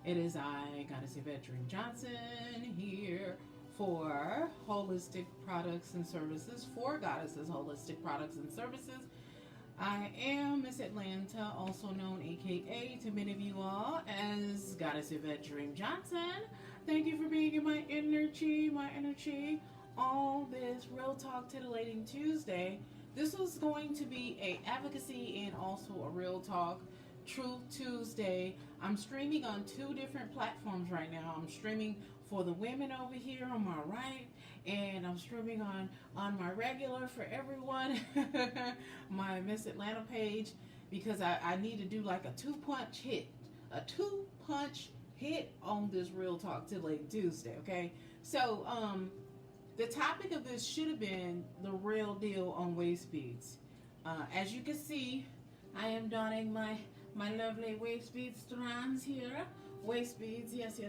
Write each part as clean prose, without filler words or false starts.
It is I, Goddess Yvette Dream Johnson, here for Holistic Products and Services, for Goddesses Holistic Products and Services. I am Miss Atlanta, also known aka to many of you all as Goddess Yvette Dream Johnson. Thank you for being in my energy on this Real Talk Titillating Tuesday. This was going to be a advocacy and also a Real Talk Truth Tuesday. I'm streaming on two different platforms right now. I'm streaming for the women over here on my right, and I'm streaming on my regular for everyone, my Miss Atlanta page, because I need to do like a two-punch hit on this Real Talk Till Late Tuesday, okay? So, the topic of this should have been the real deal on Waistbeads. As you can see, I am donning my lovely Waistbeads strands here. Waistbeads, yes,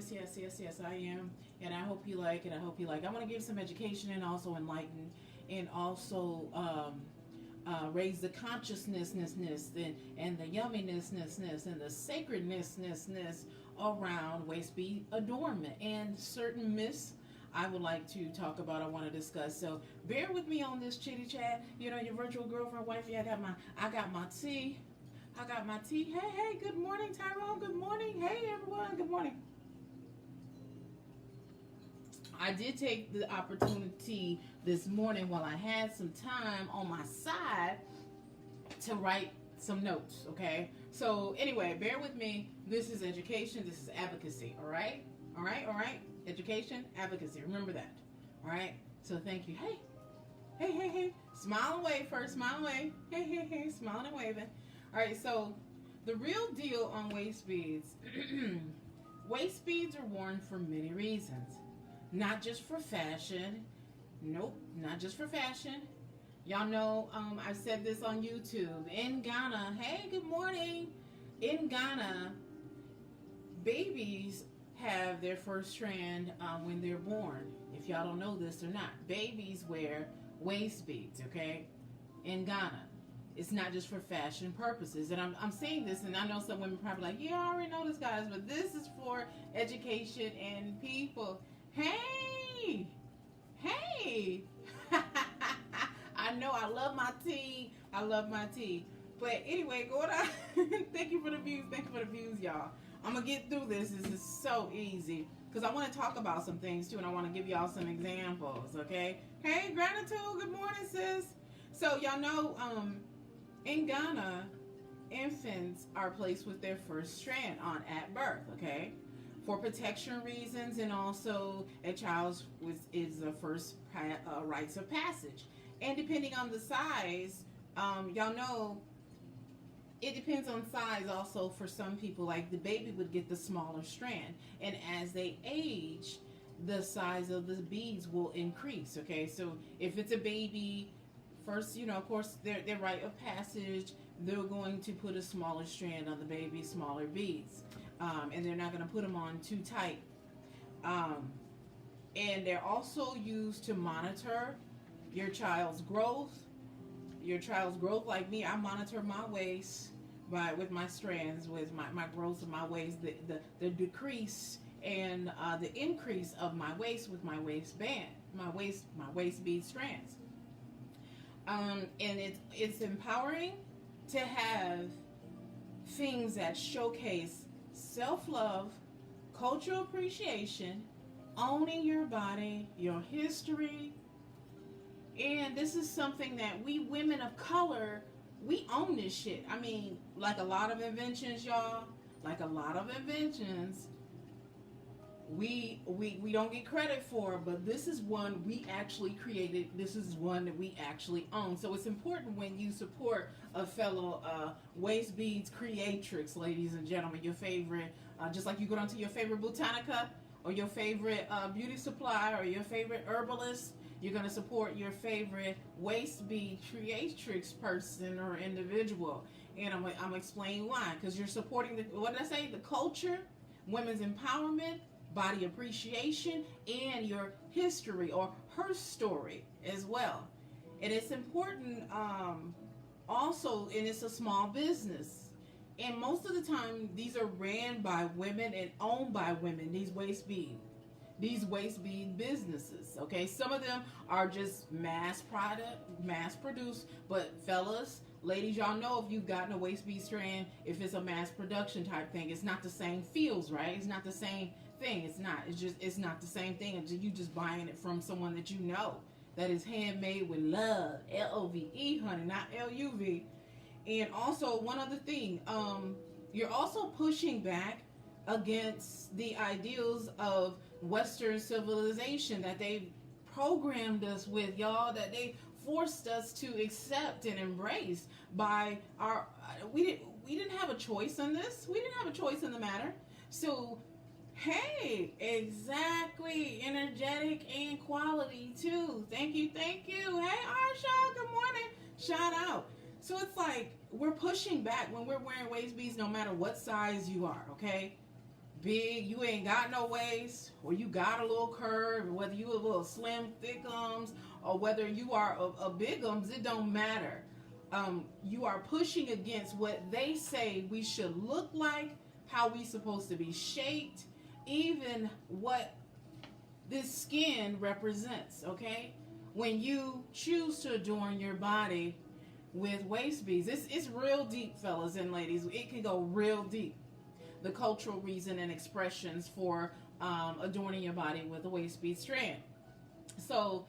I am. And I hope you like it. I want to give some education and also enlighten and also raise the consciousness and the yumminess and the sacredness around Waistbead adornment and certain myths I would like to talk about, I want to discuss. So bear with me on this chitty chat. You know, your virtual girlfriend, wifey, I got my tea. Hey, good morning, Tyrone. Good morning. Hey, everyone. Good morning. I did take the opportunity this morning while I had some time on my side to write some notes, okay? So anyway, bear with me. This is education. This is advocacy, all right? All right? Education, advocacy. Remember that, all right? So thank you. Hey. Smile and wave first. Smile and wave. Hey. Smiling and waving. All right, so the real deal on Waistbeads. Waistbeads are worn for many reasons. Not just for fashion. Nope, not just for fashion. Y'all know, I said this on YouTube. In Ghana, hey, good morning. In Ghana, babies have their first strand when they're born. If y'all don't know this or not, babies wear Waistbeads, okay? In Ghana. It's not just for fashion purposes. And I'm saying this, and I know some women probably like, yeah, I already know this, guys, but this is for education and people. Hey! I know I love my tea. But anyway, going on. Thank you for the views, y'all. I'm going to get through this. This is so easy. Because I want to talk about some things, too, and I want to give y'all some examples, okay? Hey, gratitude. Good morning, sis. So, y'all know, in Ghana, infants are placed with their first strand on at birth, okay? For protection reasons, and also a child's is the first rites of passage. And depending on the size, y'all know, it depends on size also for some people. Like the baby would get the smaller strand. And as they age, the size of the beads will increase, okay? So if it's a baby, first, you know, of course, their rite of passage, they're going to put a smaller strand on the baby, smaller beads. And they're not going to put them on too tight. And they're also used to monitor your child's growth. Like me, I monitor my waist with my strands, with my growth of my waist, the decrease and the increase of my waist with my waistband, my waist bead strands. And it's empowering to have things that showcase self-love, cultural appreciation, owning your body, your history. And this is something that we women of color, we own this shit. I mean, like a lot of inventions, y'all, we don't get credit for, but this is one we actually created. This is one that we actually own. So it's important when you support a fellow waist beads creatrix, ladies and gentlemen, your favorite, just like you go down to your favorite Botanica or your favorite beauty supply or your favorite herbalist, you're going to support your favorite waist bead creatrix person or individual. And I'm explaining why. Because you're supporting the culture, women's empowerment, body appreciation, and your history or her story as well. And it's important also, and it's a small business. And most of the time, these are ran by women and owned by women. These waist bead businesses. Okay, some of them are just mass produced. But fellas, ladies, y'all know if you've gotten a waist bead strand, if it's a mass production type thing, it's not the same feels, right? It's not the same thing. It's not. It's not the same thing. You just buying it from someone that you know that is handmade with love. LOVE, honey, not LUV. And also, one other thing, you're also pushing back against the ideals of Western civilization that they programmed us with, y'all, that they forced us to accept and embrace by our. We didn't have a choice in this. We didn't have a choice in the matter. So, hey, exactly, energetic and quality too. Thank you, thank you. Hey, Arsha, good morning. Shout out. So it's like we're pushing back when we're wearing waist beads, no matter what size you are, okay? Big, you ain't got no waist, or you got a little curve, whether you a little slim, thick ums, or whether you are a big ums, it don't matter. You are pushing against what they say we should look like, how we supposed to be shaped, even what this skin represents, okay? When you choose to adorn your body with waist beads, it's real deep, fellas and ladies. It can go real deep. The cultural reason and expressions for adorning your body with a waist bead strand. So,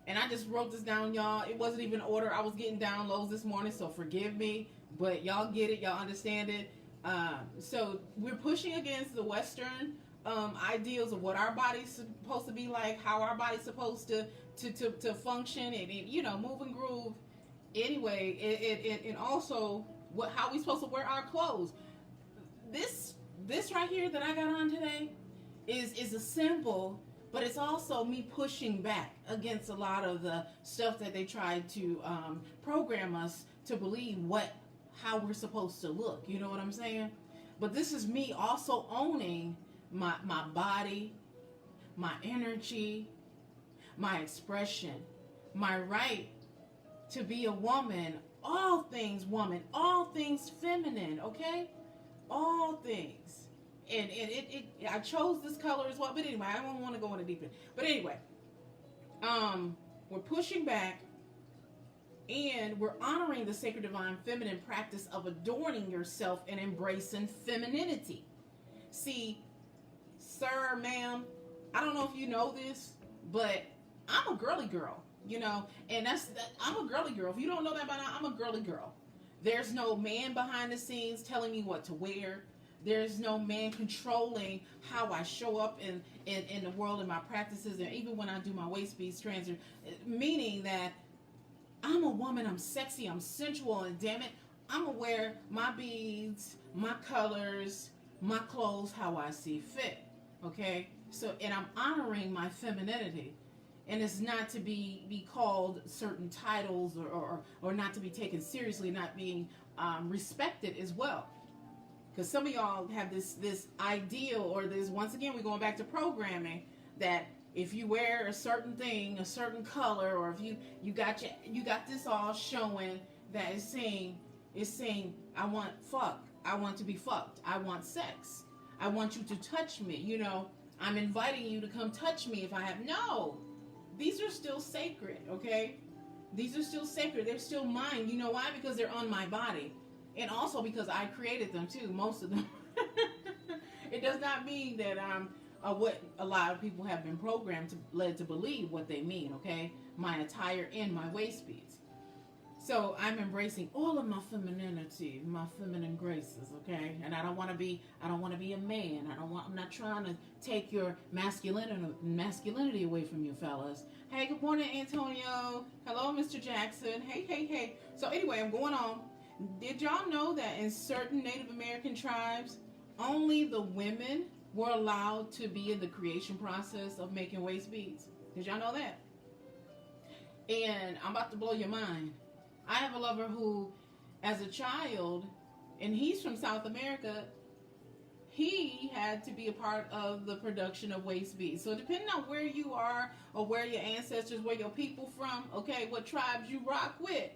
and I just wrote this down, y'all. It wasn't even order. I was getting downloads this morning, so forgive me. But y'all get it. Y'all understand it. So we're pushing against the Western ideals of what our body's supposed to be like, how our body's supposed to function, and you know, move and groove. Anyway, and also how we supposed to wear our clothes. This right here that I got on today is a symbol, but it's also me pushing back against a lot of the stuff that they tried to program us to believe how we're supposed to look. You know what I'm saying? But this is me also owning my body, my energy, my expression, my right to be a woman, all things woman, all things feminine, okay? All things. And I chose this color as well, but anyway, I don't want to go into deep end. But anyway, we're pushing back and we're honoring the sacred divine feminine practice of adorning yourself and embracing femininity. See, sir, ma'am, I don't know if you know this, but I'm a girly girl. You know, and I'm a girly girl. If you don't know that by now, I'm a girly girl. There's no man behind the scenes telling me what to wear. There's no man controlling how I show up in the world and my practices, and even when I do my waist beads transfer, meaning that I'm a woman, I'm sexy, I'm sensual, and damn it, I'm gonna wear my beads, my colors, my clothes how I see fit. Okay? So, and I'm honoring my femininity. And it's not to be called certain titles or not to be taken seriously, not being respected as well. Because some of y'all have this ideal, or this, once again, we're going back to programming, that if you wear a certain thing, a certain color, or if you got this all showing, that is saying I want to be fucked, I want sex, I want you to touch me, you know, I'm inviting you to come touch me if I have no. These are still sacred, okay? These are still sacred. They're still mine. You know why? Because they're on my body. And also because I created them too, most of them. It does not mean that I'm what a lot of people have been led to believe what they mean, okay? My attire and my waist beads. So I'm embracing all of my femininity, my feminine graces, okay? And I don't want to be a man. I'm not trying to take your masculinity away from you fellas. Hey, good morning, Antonio. Hello, Mr. Jackson. Hey. So anyway, I'm going on. Did y'all know that in certain Native American tribes, only the women were allowed to be in the creation process of making waist beads? Did y'all know that? And I'm about to blow your mind. I have a lover who, as a child, and he's from South America, he had to be a part of the production of waist beads. So depending on where you are, or where your ancestors, where your people from, okay, what tribes you rock with,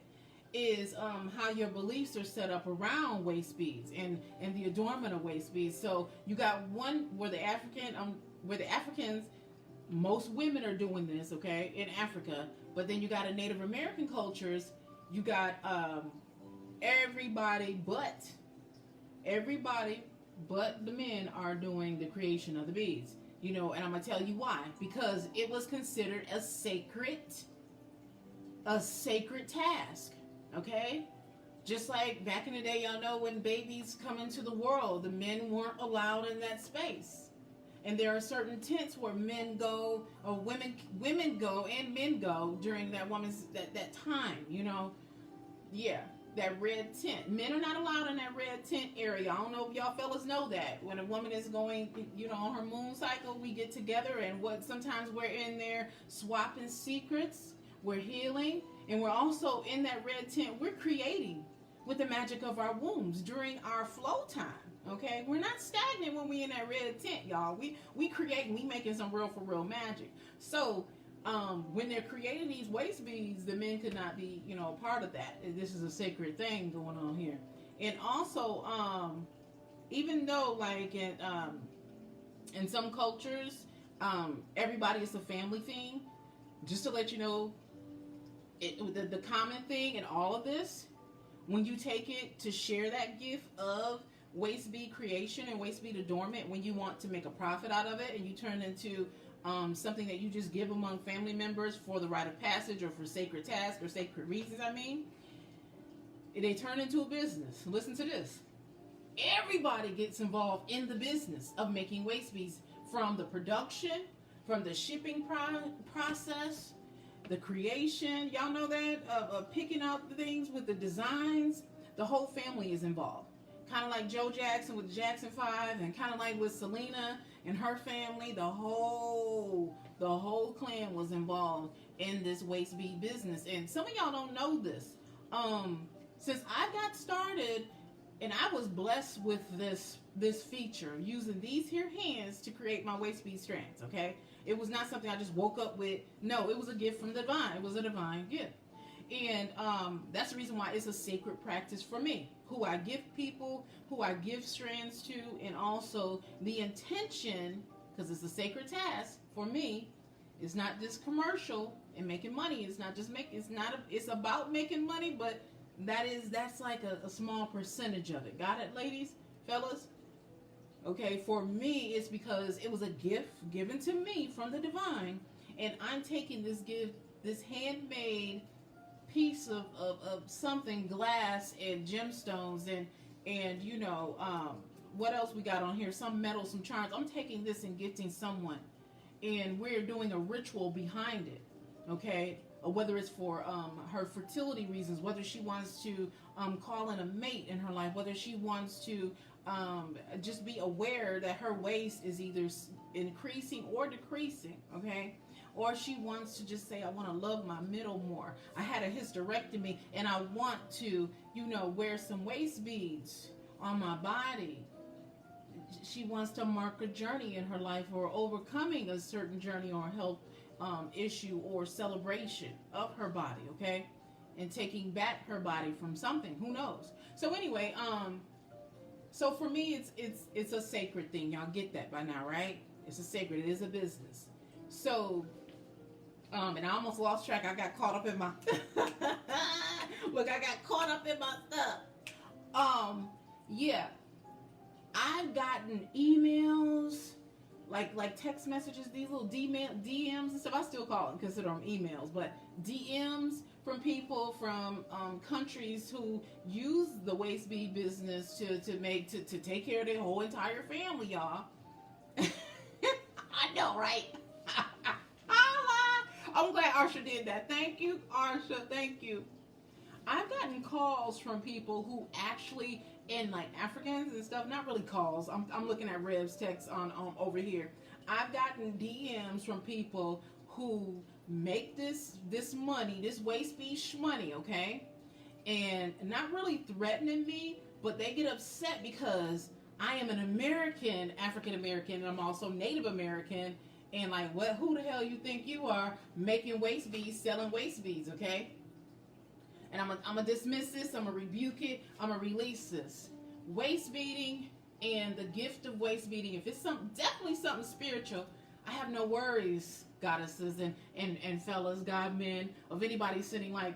is how your beliefs are set up around waist beads and the adornment of waist beads. So you got one where the Africans, most women are doing this, okay, in Africa. But then you got in Native American cultures, you got everybody but the men are doing the creation of the beads. You know, and I'm gonna tell you why. Because it was considered a sacred task. Okay? Just like back in the day, y'all know when babies come into the world, the men weren't allowed in that space. And there are certain tents where men go, or women go and men go during that that time, you know. Yeah, that red tent. Men are not allowed in that red tent area. I don't know if y'all fellas know that. When a woman is going, you know, on her moon cycle, we get together and sometimes we're in there swapping secrets, we're healing, and we're also in that red tent, we're creating with the magic of our wombs during our flow time. Okay, we're not stagnant when we in that red tent, y'all. We creating, we making some real for real magic. So when they're creating these waist beads, the men could not be, you know, a part of that. This is a sacred thing going on here. And also, even though like in some cultures, everybody is a family thing. Just to let you know, the common thing in all of this, when you take it to share that gift of waist bead creation and waist bead adornment, when you want to make a profit out of it and you turn into something that you just give among family members for the rite of passage or for sacred tasks or sacred reasons, they turn into a business. Listen to this. Everybody gets involved in the business of making waist beads, from the production, from the shipping process, the creation, y'all know that, of picking out the things with the designs. The whole family is involved. Kind of like Joe Jackson with the Jackson 5, and kind of like with Selena and her family. The whole clan was involved in this waist bead business. And some of y'all don't know this. Since I got started, and I was blessed with this feature, using these here hands to create my waist bead strands, okay? It was not something I just woke up with. No, it was a gift from the divine. It was a divine gift. And that's the reason why it's a sacred practice for me. Who I give people, who I give strands to, and also the intention, because it's a sacred task for me. It's not just commercial and making money. It's not just it's about making money, but that's like a small percentage of it. Got it, ladies, fellas? Okay, for me, it's because it was a gift given to me from the divine, and I'm taking this gift, this handmade piece of something, glass and gemstones, and you know, what else we got on here, some metal, some charms. I'm taking this and gifting someone, and we're doing a ritual behind it, okay? Whether it's for her fertility reasons, whether she wants to call in a mate in her life, whether she wants to just be aware that her waist is either increasing or decreasing, okay? Or she wants to just say, I want to love my middle more. I had a hysterectomy and I want to, you know, wear some waist beads on my body. She wants to mark a journey in her life, or overcoming a certain journey or health issue or celebration of her body, okay? And taking back her body from something, who knows? So anyway, so for me, it's a sacred thing. Y'all get that by now, right? It's a sacred. It is a business. So, and I almost lost track. I got caught up in my look. I got caught up in my stuff. Yeah, I've gotten emails, like text messages, these little DMs and stuff. I still call them, consider them emails, but DMs from people from countries who use the waist bead business to take care of their whole entire family, y'all. I know, right? I'm glad Arsha did that. Thank you, Arsha. Thank you. I've gotten calls from people who actually, and like Africans and stuff, not really calls. I'm looking at Rev's text on over here. I've gotten DMs from people who make this money, this waist bead shmoney, okay? And not really threatening me, but they get upset because I am an American, African American, and I'm also Native American. And like, who the hell you think you are, making waist beads, selling waist beads, okay? And I'm gonna dismiss this. I'm gonna rebuke it. I'm gonna release this. Waist beading and the gift of waist beading. If it's definitely something spiritual, I have no worries, goddesses and fellas, God men, of anybody sending like,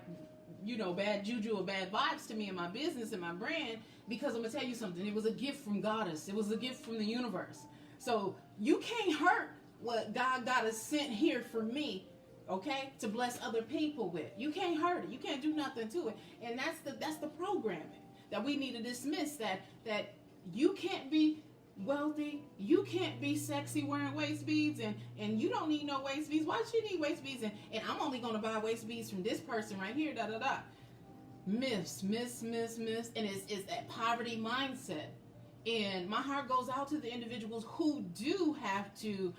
bad juju or bad vibes to me in my business and my brand, because I'm gonna tell you something. It was a gift from Goddess. It was a gift from the universe. So you can't hurt what God has sent here for me, okay, to bless other people with. You can't hurt it. You can't do nothing to it. And that's the programming that we need to dismiss. That you can't be wealthy, you can't be sexy wearing waist beads, and you don't need no waist beads. Why should you need waist beads? And I'm only gonna buy waist beads from this person right here. Da da da. Myths, and it's that poverty mindset. And my heart goes out to the individuals who do have to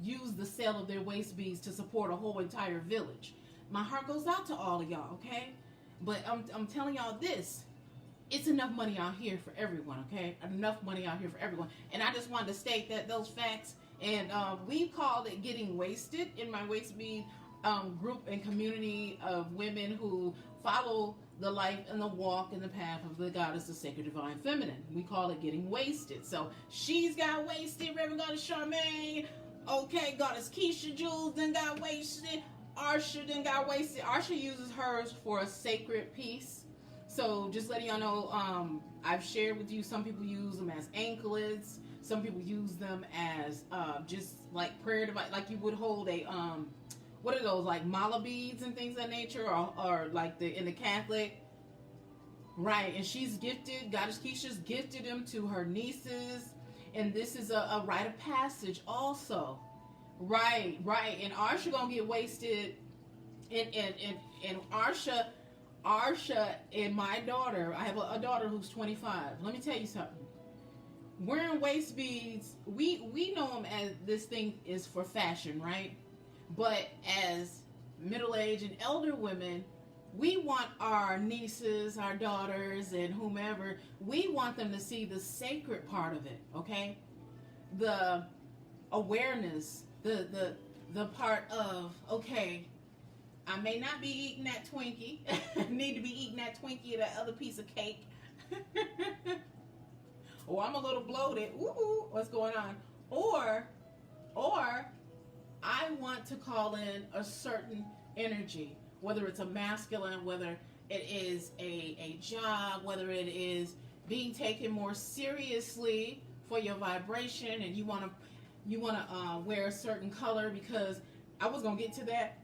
use the sale of their waist beads to support a whole entire village. My heart goes out to all of y'all, okay? But I'm telling y'all this. It's enough money out here for everyone, okay? Enough money out here for everyone. And I just wanted to state those facts. And we called it Getting Wasted in my waist bead group and community of women who follow the life and the walk and the path of the goddess, the sacred divine feminine. We call it Getting Wasted. So she's got wasted. Reverend Goddess Charmaine. Okay, Goddess Keisha Jules then got wasted. Arsha then got wasted. Arsha uses hers for a sacred piece. So just letting y'all know, I've shared with you, some people use them as anklets. Some people use them as just like prayer device, like you would hold a, what are those, like mala beads and things of that nature, or like in the Catholic. Right, and she's gifted, Goddess Keisha's gifted them to her nieces. And this is a rite of passage also. Right. And Arsha gonna get wasted. And Arsha and my daughter, I have a daughter who's 25. Let me tell you something. Wearing waist beads, we know them as this thing is for fashion, right? But as middle-aged and elder women, we want our nieces, our daughters, and whomever, we want them to see the sacred part of it, okay? The awareness, the part of, okay, I may not be eating that Twinkie. I need to be eating that Twinkie or that other piece of cake. Or I'm a little bloated. Ooh, what's going on? Or I want to call in a certain energy, whether it's a masculine, whether it is a job, whether it is being taken more seriously for your vibration, and you want to wear a certain color, because I was going to get to that.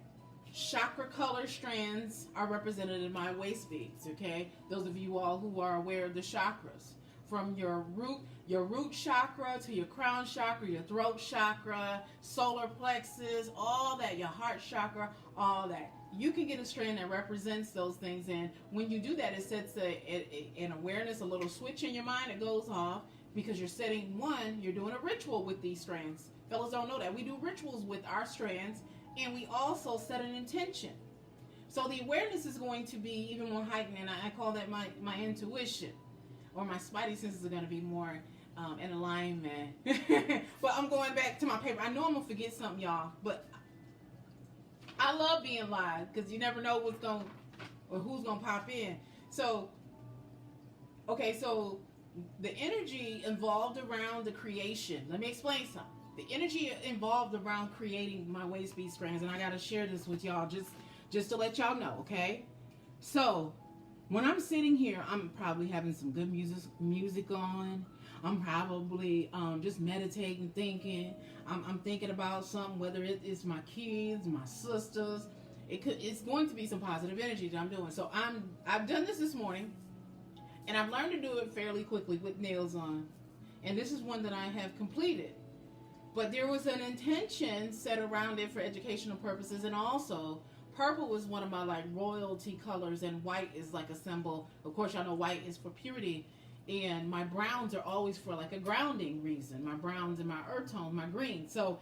Chakra color strands are represented in my waist beads, okay? Those of you all who are aware of the chakras, from your root chakra to your crown chakra, your throat chakra, solar plexus, all that, your heart chakra, all that. You can get a strand that represents those things, and when you do that, it sets an awareness, a little switch in your mind. It goes off because you're you're doing a ritual with these strands. Fellas don't know that. We do rituals with our strands, and we also set an intention. So the awareness is going to be even more heightened, and I call that my intuition, or my spidey senses are going to be more in alignment. But I'm going back to my paper. I know I'm going to forget something, y'all, but I love being live because you never know who's going to pop in. So, okay, so the energy involved around the creation. Let me explain something. The energy involved around creating my waist bead strands, and I got to share this with y'all just to let y'all know, okay? So, when I'm sitting here, I'm probably having some good music on. I'm probably just meditating, thinking. I'm thinking about something, whether it's my kids, my sisters. It's going to be some positive energy that I'm doing. So I've done this morning, and I've learned to do it fairly quickly with nails on. And this is one that I have completed. But there was an intention set around it for educational purposes, and also purple was one of my like royalty colors, and white is like a symbol. Of course, y'all know white is for purity, and my browns are always for like a grounding reason. My browns and my earth tone, my green. So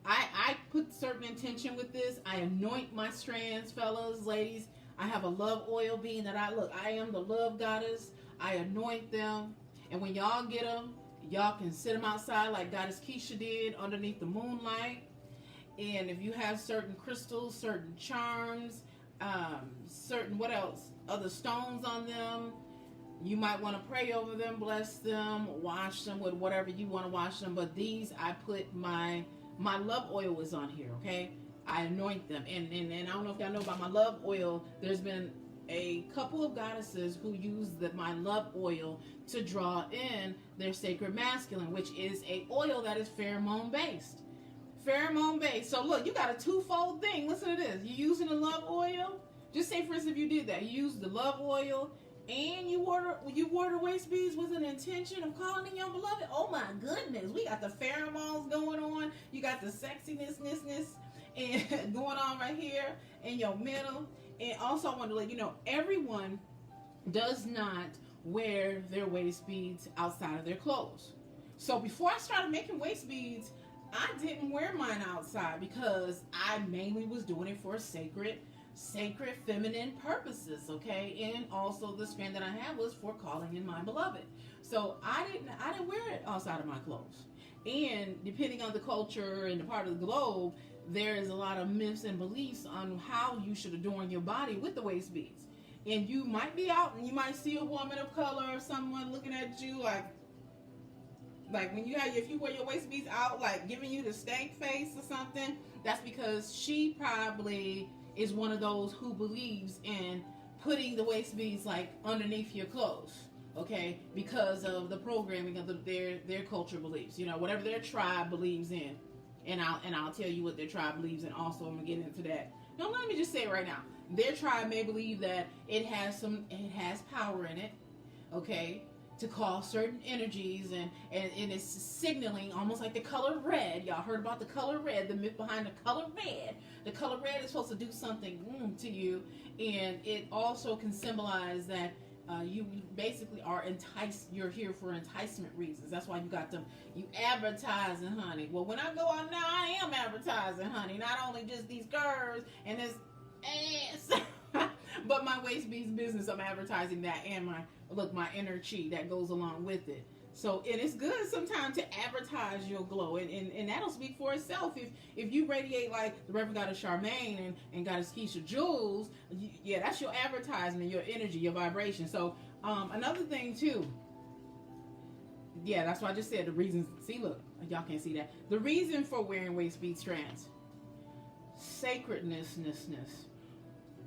I put certain intention with this. I anoint my strands, fellas, ladies. I have a love oil being that I am the love goddess. I anoint them, and when y'all get them, y'all can sit them outside like Goddess Keisha did underneath the moonlight. And if you have certain crystals, certain charms, certain, what else? Other stones on them. You might want to pray over them, bless them, wash them with whatever you want to wash them. But these, I put my love oil is on here, okay? I anoint them. And I don't know if y'all know about my love oil. There's been a couple of goddesses who use my love oil to draw in their sacred masculine, which is a oil that is pheromone based. Pheromone based. So look, you got a twofold thing. Listen to this. You're using the love oil. Just say, for instance, if you did that, you used the love oil and you wore the waist beads with an intention of calling in your beloved. Oh my goodness, we got the pheromones going on. You got the sexiness and going on right here in your middle. And also, I want to let you know, everyone does not wear their waist beads outside of their clothes. So before I started making waist beads, I didn't wear mine outside because I mainly was doing it for sacred feminine purposes, okay? And also the strand that I had was for calling in my beloved. So I didn't wear it outside of my clothes. And depending on the culture and the part of the globe, there is a lot of myths and beliefs on how you should adorn your body with the waist beads. And you might be out and you might see a woman of color or someone looking at you like when if you wear your waist beads out, like giving you the stank face or something, that's because she probably is one of those who believes in putting the waist beads like underneath your clothes, okay? Because of the programming of their culture beliefs, whatever their tribe believes in. And I'll tell you what their tribe believes in. Also, I'm gonna get into that. Now, let me just say it right now. Their tribe may believe that it has power in it, okay, to call certain energies, and it's signaling almost like the color red. Y'all heard about the color red, the myth behind the color red. The color red is supposed to do something to you, and it also can symbolize that you basically are enticed. You're here for enticement reasons. That's why you got them. You advertising, honey. Well, when I go out now, I am advertising, honey. Not only just these curves and this ass, but my waist beads business. I'm advertising that, and my inner chi that goes along with it. So it is good sometimes to advertise your glow, and that'll speak for itself. If you radiate like the Reverend Goddess Charmaine and Goddess Keisha Jules, yeah, that's your advertisement, your energy, your vibration. So another thing too, yeah, that's why I just said the reasons. See, look, y'all can't see that. The reason for wearing waist bead strands: sacredness,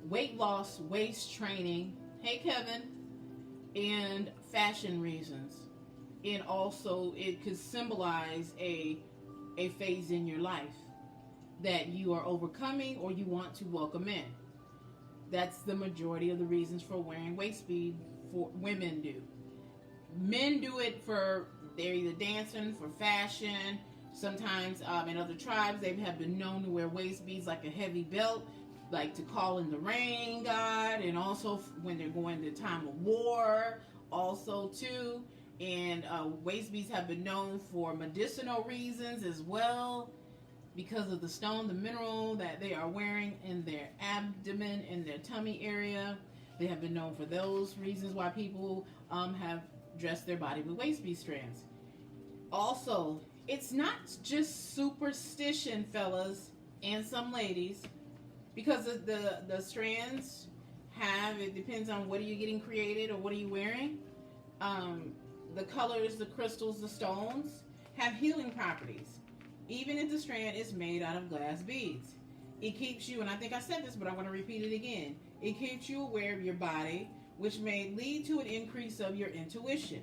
weight loss, waist training. Hey, Kevin, and fashion reasons. And also it could symbolize a phase in your life that you are overcoming or you want to welcome in. That's the majority of the reasons for wearing waist bead. For women do. Men do it they're either dancing, for fashion. Sometimes in other tribes they have been known to wear waist beads like a heavy belt, like to call in the rain god, and also when they're going to time of war also too. And waist beads have been known for medicinal reasons as well, because of the stone, the mineral that they are wearing in their abdomen, in their tummy area. They have been known for those reasons why people have dressed their body with waist bead strands. Also, it's not just superstition, fellas and some ladies, because the strands it depends on what are you getting created or what are you wearing. The colors, the crystals, the stones have healing properties, even if the strand is made out of glass beads. It keeps you, and I think I said this, but I want to repeat it again. It keeps you aware of your body, which may lead to an increase of your intuition.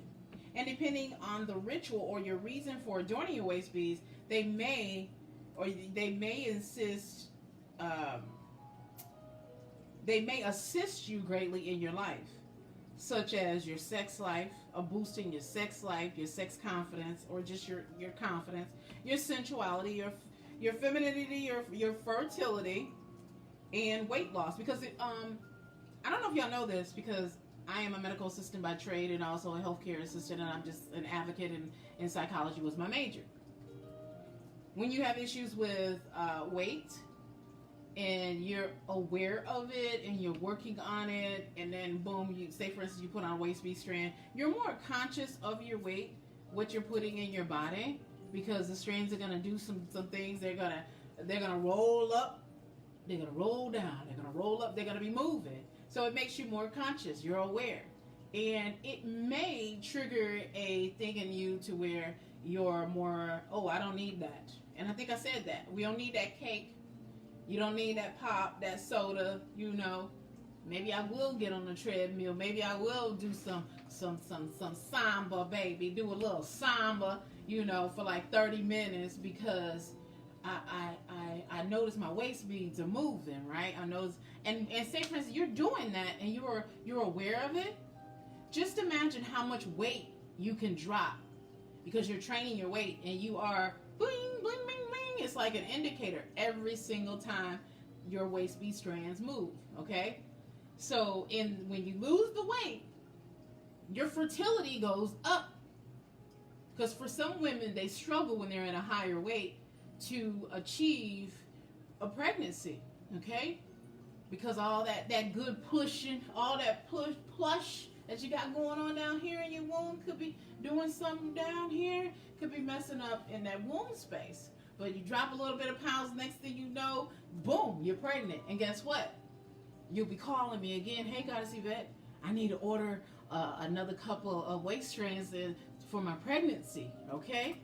And depending on the ritual or your reason for adorning your waist beads, they may assist you greatly in your life, such as your sex life, boosting your sex life, your sex confidence, or just your confidence, your sensuality, your femininity, your fertility, and weight loss. Because I don't know if y'all know this, because I am a medical assistant by trade and also a healthcare assistant, and I'm just an advocate, and psychology was my major. When you have issues with weight, and you're aware of it and you're working on it, and then boom, you say for instance you put on a waist bead strand, you're more conscious of your weight, what you're putting in your body, because the strands are going to do some things. They're gonna roll up they're going to roll down, they're going to roll up, they're going to be moving. So it makes you more conscious, you're aware. And it may trigger a thing in you to where you're more, oh, I don't need that. And I think I said that. We don't need that cake. You don't need that pop, that soda, you know. Maybe I will get on the treadmill. Maybe I will do some samba, baby. Do a little samba, you know, for like 30 minutes because I notice my waist beads are moving, right? I notice, and say for instance, you're doing that and you're aware of it. Just imagine how much weight you can drop because you're training your weight and you are bling, bling, bling, bling. It's like an indicator every single time your waist bead strands move, okay? So when you lose the weight, your fertility goes up. Because for some women, they struggle when they're in a higher weight to achieve a pregnancy, okay? Because all that good pushing, all that plush that you got going on down here in your womb could be doing something down here, could be messing up in that womb space. But you drop a little bit of pounds, next thing you know, boom, you're pregnant. And guess what? You'll be calling me again. Hey, Goddess Yvette, I need to order another couple of waist strands for my pregnancy. Okay?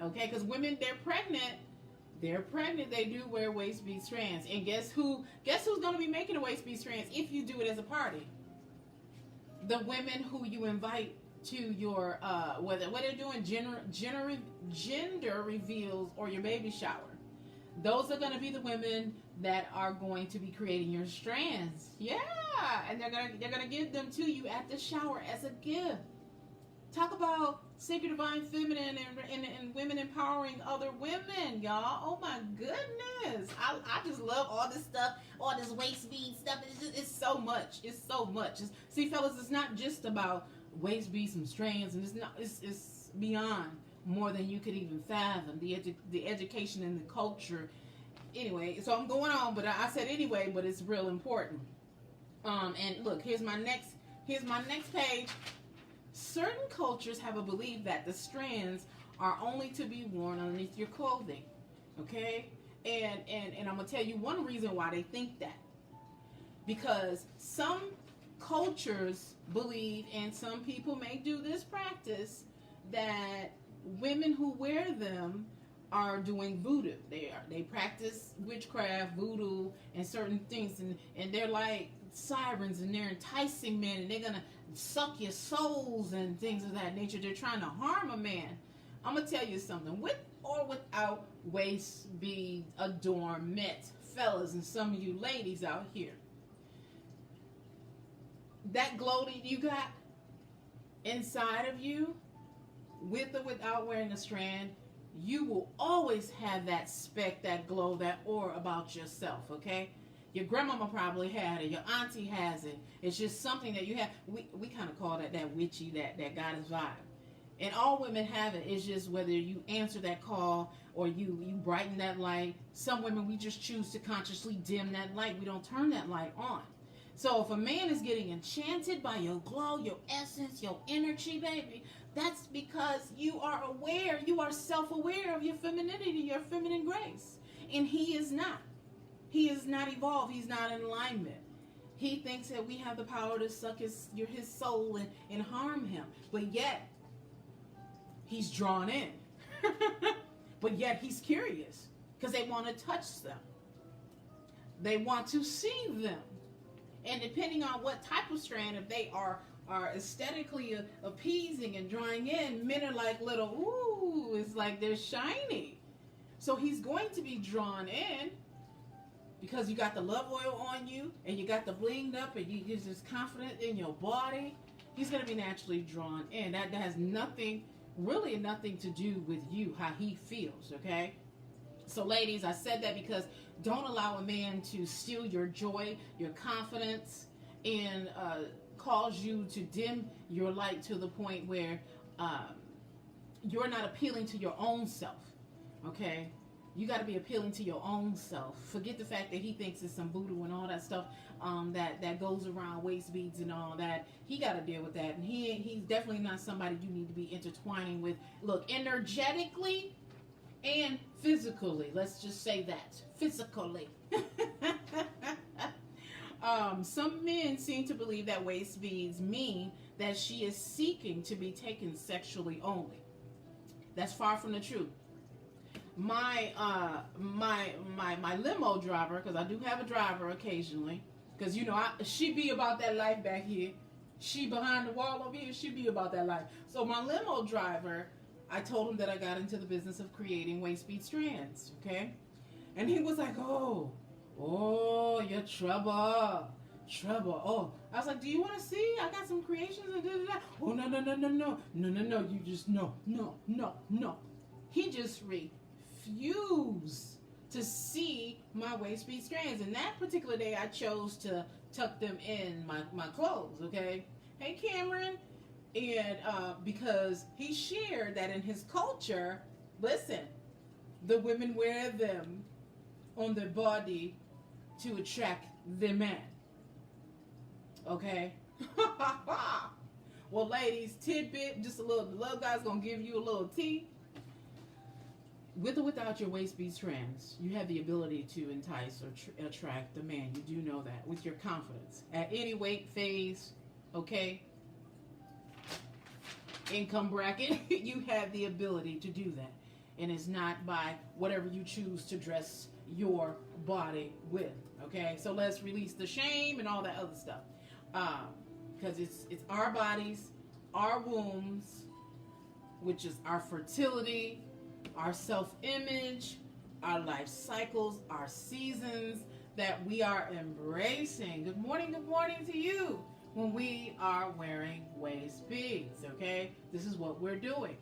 Okay, because women, they're pregnant, they do wear waist bead strands. And guess who's going to be making the waist bead strands if you do it as a party? The women who you invite to your, whether they're doing gender reveals or your baby shower. Those are going to be the women that are going to be creating your strands. Yeah, and they're gonna give them to you at the shower as a gift. Talk about sacred divine feminine and women empowering other women, y'all. Oh my goodness. I just love all this stuff, all this waist bead stuff. It's so much. It's so much. See, fellas, it's not just about waist beads and strands, and it's beyond more than you could even fathom. The education and the culture. Anyway, so I'm going on, but I said anyway, but it's real important. And look, here's my next page. Certain cultures have a belief that the strands are only to be worn underneath your clothing. Okay? And I'm gonna tell you one reason why they think that. Because some cultures believe, and some people may do this practice, that women who wear them are doing voodoo. They practice witchcraft, voodoo, and certain things, and they're like sirens, and they're enticing men, and they're gonna suck your souls and things of that nature. They're trying to harm a man. I'm gonna tell you something. With or without waist bead adornment, fellas, and some of you ladies out here, that glow that you got inside of you, with or without wearing a strand, you will always have that speck, that glow, that aura about yourself, okay? Your grandmama probably had it. Your auntie has it. It's just something that you have. We kind of call that witchy, that goddess vibe. And all women have it. It's just whether you answer that call or you brighten that light. Some women, we just choose to consciously dim that light. We don't turn that light on. So if a man is getting enchanted by your glow, your essence, your energy, baby, that's because you are aware, you are self-aware of your femininity, your feminine grace. And he is not. He is not evolved. He's not in alignment. He thinks that we have the power to suck his soul and harm him. But yet, he's drawn in. But yet, he's curious because they want to touch them. They want to see them. And depending on what type of strand, if they are aesthetically appeasing and drawing in, men are like little, ooh, it's like they're shiny. So he's going to be drawn in because you got the love oil on you and you got the blinged up and you're just confident in your body. He's going to be naturally drawn in. That has really nothing to do with you, how he feels, okay? So ladies, I said that because don't allow a man to steal your joy, your confidence, and cause you to dim your light to the point where you're not appealing to your own self, okay? You got to be appealing to your own self. Forget the fact that he thinks it's some voodoo and all that stuff that goes around waist beads and all that. He got to deal with that. And he's definitely not somebody you need to be intertwining with. Look, energetically and physically. Let's just say that. Physically. Some men seem to believe that waist beads mean that she is seeking to be taken sexually only. That's far from the truth. My limo driver, because I do have a driver occasionally, because she be about that life back here. She behind the wall over here. She be about that life. So my limo driver, I told him that I got into the business of creating waist bead strands. Okay, and he was like, "Oh, you're trouble." Oh, I was like, "Do you want to see? I got some creations and da da da." Oh, no. You just no. He just refused to see my waist bead strands, and that particular day I chose to tuck them in my clothes. Okay, hey Cameron, and because he shared that in his culture, listen, the women wear them on their body to attract the man. Okay. Well, ladies, tidbit, just a little. The little guy's gonna give you a little tea. With or without your waist bead strands, you have the ability to entice or attract the man. You do know that with your confidence at any weight, phase, okay, income bracket. You have the ability to do that, and it's not by whatever you choose to dress your body with. Okay, so let's release the shame and all that other stuff. Because it's our bodies, our wombs, which is our fertility, our self-image, our life cycles, our seasons that we are embracing. Good morning to you when we are wearing waist beads, okay? This is what we're doing.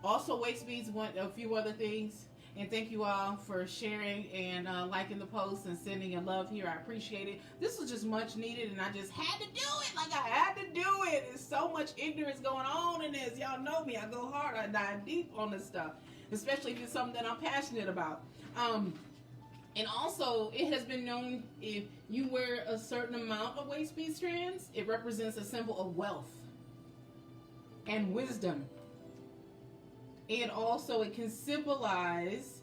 Also, waist beads want a few other things. And thank you all for sharing and liking the post and sending your love here. I appreciate it. This was just much needed, and I just had to do it. Like, I had to do it. There's so much ignorance going on in this. Y'all know me. I go hard. I dive deep on this stuff, especially if it's something that I'm passionate about. And also, it has been known if you wear a certain amount of waist bead strands, it represents a symbol of wealth and wisdom. And also, it can symbolize,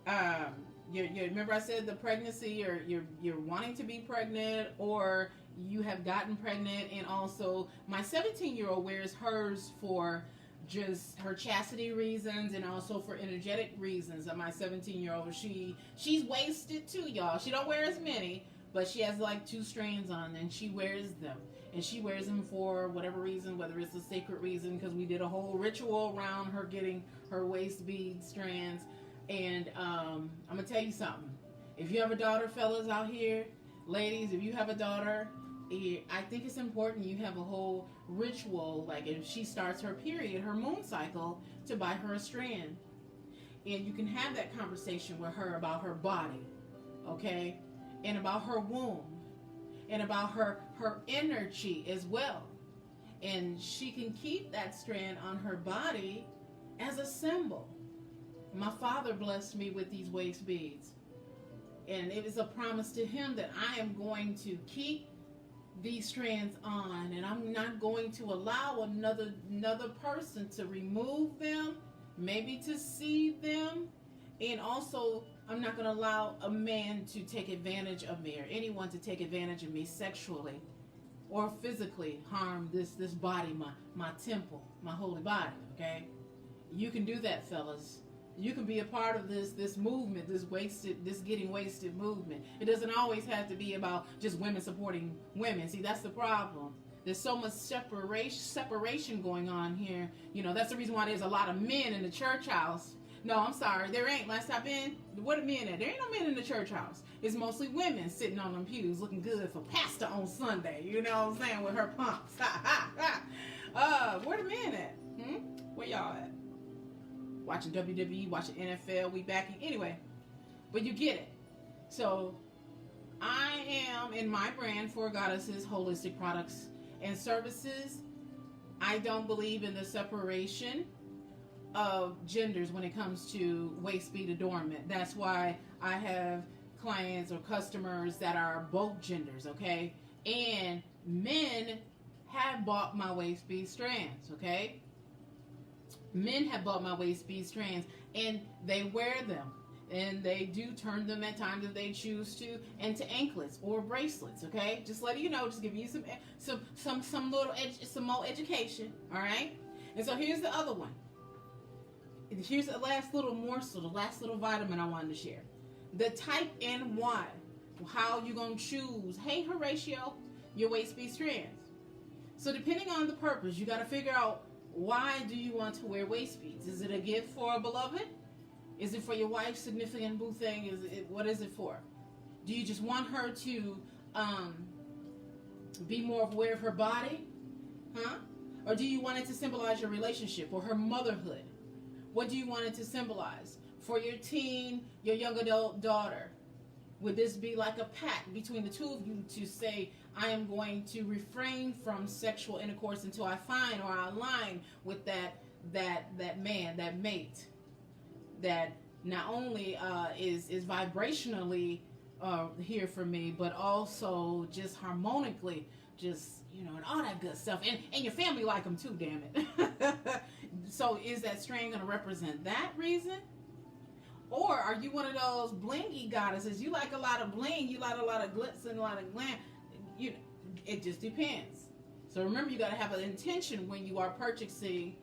remember I said the pregnancy, or you're wanting to be pregnant, or you have gotten pregnant. And also, my 17-year-old wears hers for just her chastity reasons, and also for energetic reasons. And my 17-year-old, she's wasted too, y'all. She don't wear as many, but she has like 2 strands on, and she wears them. And she wears them for whatever reason, whether it's a sacred reason, because we did a whole ritual around her getting her waist bead strands. And I'm going to tell you something. If you have a daughter, fellas out here, ladies, if you have a daughter, I think it's important you have a whole ritual, like if she starts her period, her moon cycle, to buy her a strand. And you can have that conversation with her about her body, okay? And about her womb. And about her energy as well. And she can keep that strand on her body as a symbol. My father blessed me with these waist beads. And it is a promise to him that I am going to keep these strands on. And I'm not going to allow another person to remove them, maybe to see them. And also, I'm not going to allow a man to take advantage of me, or anyone to take advantage of me sexually or physically harm this body, my temple, my holy body, okay? You can do that, fellas. You can be a part of this movement, this getting wasted movement. It doesn't always have to be about just women supporting women. See, that's the problem. There's so much separation going on here. You know, that's the reason why there's a lot of men in the church house. No, I'm sorry, there ain't. Last time been, where the men at? There ain't no men in the church house. It's mostly women sitting on them pews looking good for pastor on Sunday. You know what I'm saying? With her pumps. Where the men at? Where y'all at? Watching WWE, watching NFL, we backing. Anyway, but you get it. So, I am in my brand, For Goddesses Holistic Products and Services. I don't believe in the separation of genders when it comes to waist bead adornment. That's why I have clients or customers that are both genders, okay? And men have bought my waist bead strands, okay? Men have bought my waist bead strands, and they wear them. and they do turn them at times if they choose to, into anklets or bracelets. Okay, just letting you know, just giving you some little some more education. All right, and so here's the other one. Here's the last little morsel, the last little vitamin I wanted to share. The type and why. How you gonna choose? Hey, Horatio, your waist bead strands. So depending on the purpose, you got to figure out, why do you want to wear waist beads? Is it a gift for a beloved? Is it for your wife, significant boo thing? What is it for? Do you just want her to be more aware of her body? Huh? Or do you want it to symbolize your relationship or her motherhood? What do you want it to symbolize? For your teen, your young adult daughter, would this be like a pact between the two of you to say, I am going to refrain from sexual intercourse until I find or I align with that man, that mate, that not only is vibrationally here for me, but also just harmonically, just, you know, and all that good stuff. And your family like them too, damn it. So is that strand going to represent that reason? Or are you one of those blingy goddesses? You like a lot of bling, you like a lot of glitz and a lot of glam. It just depends. So remember, you got to have an intention when you are purchasing,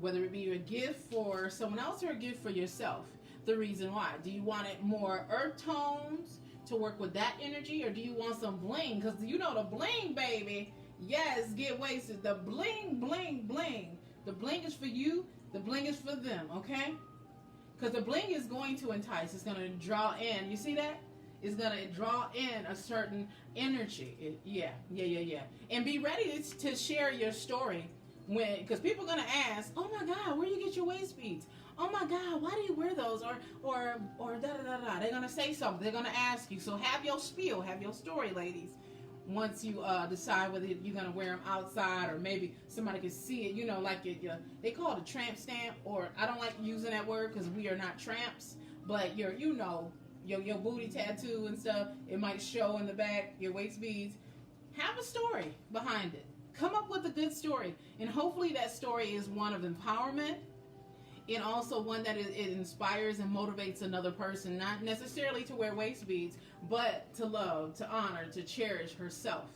whether it be a gift for someone else or a gift for yourself. The reason why. Do you want it more earth tones to work with that energy, or do you want some bling? Because you know the bling, baby. Yes, get wasted. The bling, bling, bling. The bling is for you. The bling is for them, okay? Because the bling is going to entice. It's going to draw in. You see that? It's going to draw in a certain energy. Yeah. And be ready to share your story, because people are going to ask, oh my God, where do you get your waist beads? Oh my God, why do you wear those? Or da-da-da-da. They're going to say something. They're going to ask you. So have your spiel. Have your story, ladies. Once you decide whether you're going to wear them outside, or maybe somebody can see it, you know, like they call it a tramp stamp, or I don't like using that word because we are not tramps, but your booty tattoo and stuff, it might show in the back, your waist beads. Have a story behind it. Come up with a good story, and hopefully that story is one of empowerment, and also one that it inspires and motivates another person, not necessarily to wear waist beads, but to love, to honor, to cherish herself,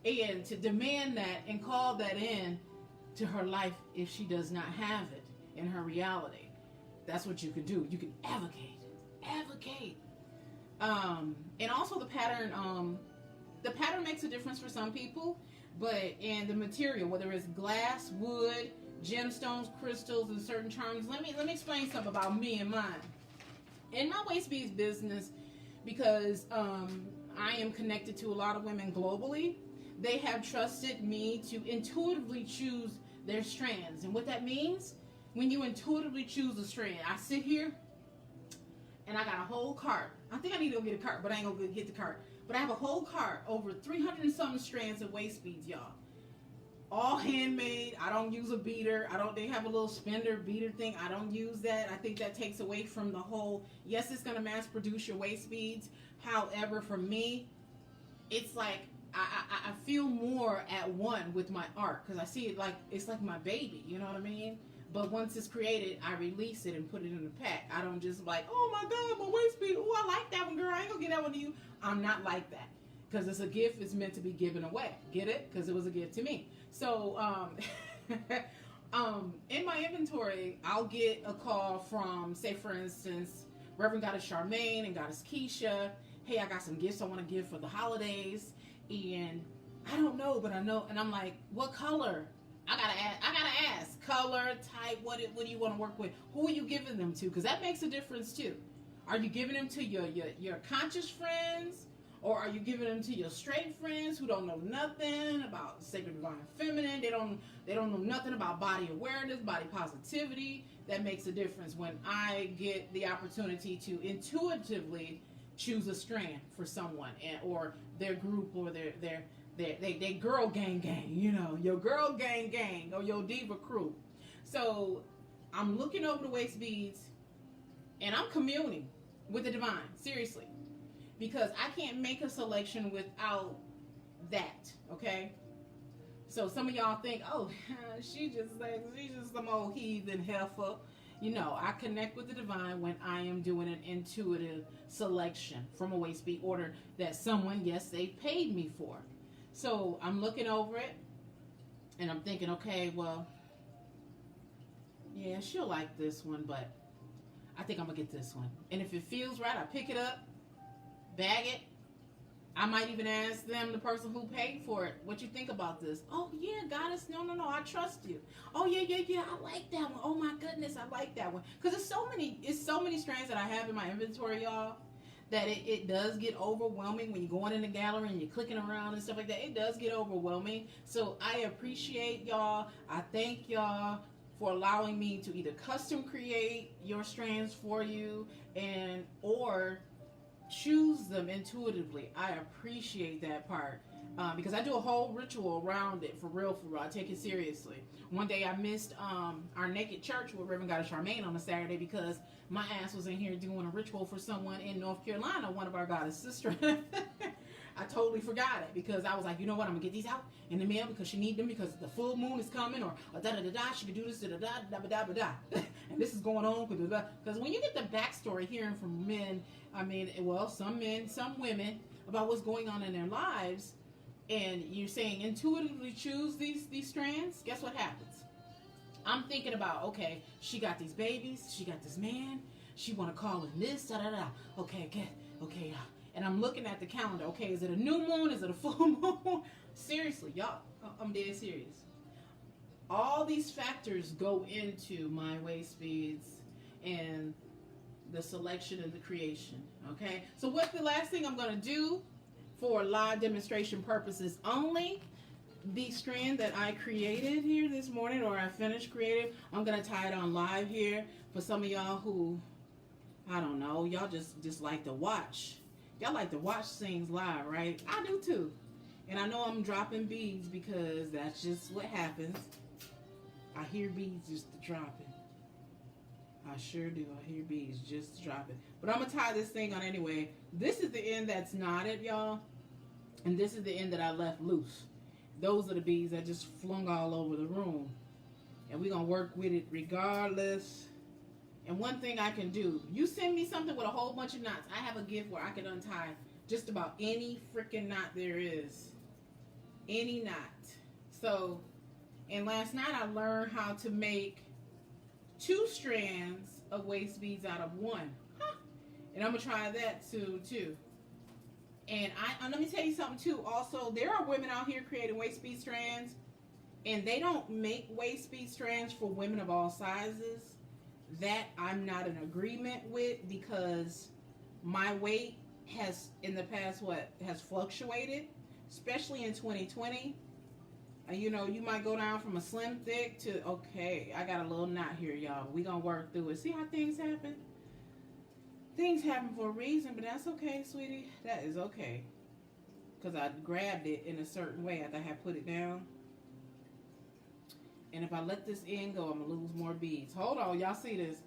and to demand that and call that in to her life if she does not have it in her reality. That's what you can do. You can advocate. And also the pattern makes a difference for some people, but in the material, whether it's glass, wood, gemstones, crystals, and certain charms. Let me explain something about me and mine. In my waist beads business, because I am connected to a lot of women globally, they have trusted me to intuitively choose their strands. And what that means, when you intuitively choose a strand, I sit here and I got a whole cart. I think I need to go get a cart, but I ain't gonna get the cart. But I have a whole cart, over 300 and something strands of waist beads, y'all. All handmade. I don't use a beater. They have a little spender beater thing. I don't use that. I think that takes away from the whole, yes, it's going to mass produce your waist beads. However, for me, it's like, I feel more at one with my art, because I see it like, it's like my baby, you know what I mean? But once it's created, I release it and put it in a pack. I don't just like, oh my God, my waist bead. Oh, I like that one, girl. I ain't going to get that one to you. I'm not like that. Because it's a gift. It's meant to be given away. Get it? Because it was a gift to me. So, in my inventory, I'll get a call from, say, for instance, Reverend Goddess Charmaine and Goddess Keisha. Hey, I got some gifts I want to give for the holidays. And I don't know, but I know. And I'm like, what color? I gotta ask. Color, type, what do you want to work with? Who are you giving them to? Because that makes a difference, too. Are you giving them to your conscious friends? Or are you giving them to your straight friends who don't know nothing about sacred divine feminine? They don't know nothing about body awareness, body positivity. That makes a difference when I get the opportunity to intuitively choose a strand for someone, or their group, or they girl gang, you know, your girl gang, or your diva crew. So I'm looking over the waist beads, and I'm communing with the divine, seriously. Because I can't make a selection without that, okay? So some of y'all think, oh, she's just some old heathen heifer. you know, I connect with the divine when I am doing an intuitive selection from a waist bead order that someone, yes, they paid me for. So I'm looking over it and I'm thinking, okay, well, yeah, she'll like this one, but I think I'm gonna get this one. And if it feels right, I pick it up, bag it. I might even ask them, the person who paid for it, what you think about this? Oh yeah, goddess, no, I trust you. Oh yeah, I like that one. Oh my goodness, I like that one. Cause it's so many strands that I have in my inventory, y'all, that it does get overwhelming when you're going in the gallery and you're clicking around and stuff like that. It does get overwhelming. So I appreciate y'all. I thank y'all for allowing me to either custom create your strands for you or choose them intuitively. I appreciate that part because I do a whole ritual around it for real. I take it seriously. One day I missed our naked church with Reverend Goddess Charmaine on a Saturday because my ass was in here doing a ritual for someone in North Carolina, one of our goddess sisters. I totally forgot it because I was like, you know what, I'm gonna get these out in the mail because she need them because the full moon is coming or da da da da. She could do this da da da da da da, and this is going on because when you get the backstory hearing from men, I mean, well, some men, some women about what's going on in their lives, and you're saying intuitively choose these strands. Guess what happens? I'm thinking about, okay, she got these babies, she got this man, she want to call him this da da da. Okay, okay. And I'm looking at the calendar. Okay, is it a new moon? Is it a full moon? Seriously, y'all, I'm dead serious. All these factors go into my waist beads and the selection and the creation. Okay, so what's the last thing I'm going to do for live demonstration purposes only? The strand that I created here this morning, or I finished creating, I'm going to tie it on live here for some of y'all who, I don't know, y'all just like to watch. Y'all like to watch things live, right? I do too. And I know I'm dropping beads because that's just what happens. I hear beads just dropping. I sure do. I hear beads just dropping. But I'm going to tie this thing on anyway. This is the end that's knotted, y'all. And this is the end that I left loose. Those are the beads that just flung all over the room. And we're going to work with it regardless. And one thing I can do, you send me something with a whole bunch of knots. I have a gift where I can untie just about any freaking knot there is. Any knot. So, and last night I learned how to make 2 strands of waist beads out of 1. Huh. And I'm going to try that too. And let me tell you something too. Also, there are women out here creating waist bead strands. And they don't make waist bead strands for women of all sizes. That I'm not in agreement with because my weight has in the past has fluctuated, especially in 2020. You know, you might go down from a slim thick to, okay, I got a little knot here, y'all. We gonna work through it. See how things happen? Things happen for a reason, but that's okay, sweetie. That is okay. Because I grabbed it in a certain way after I had put it down. And if I let this end go, I'm going to lose more beads. Hold on. Y'all see this?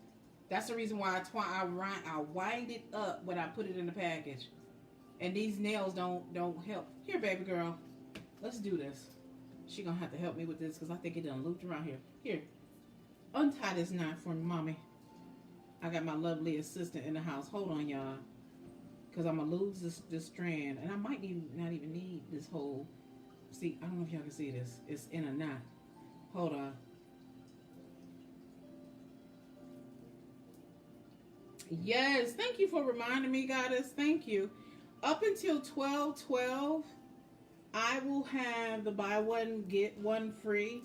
That's the reason why I wind it up when I put it in the package. And these nails don't help. Here, baby girl. Let's do this. She going to have to help me with this because I think it done looped around here. Here. Untie this knot for me, mommy. I got my lovely assistant in the house. Hold on, y'all. Because I'm going to lose this strand. And I might not even need this whole... See, I don't know if y'all can see this. It's in a knot. Hold on. Yes, thank you for reminding me, goddess. Thank you. Up until 12/12, I will have the buy one, get one free.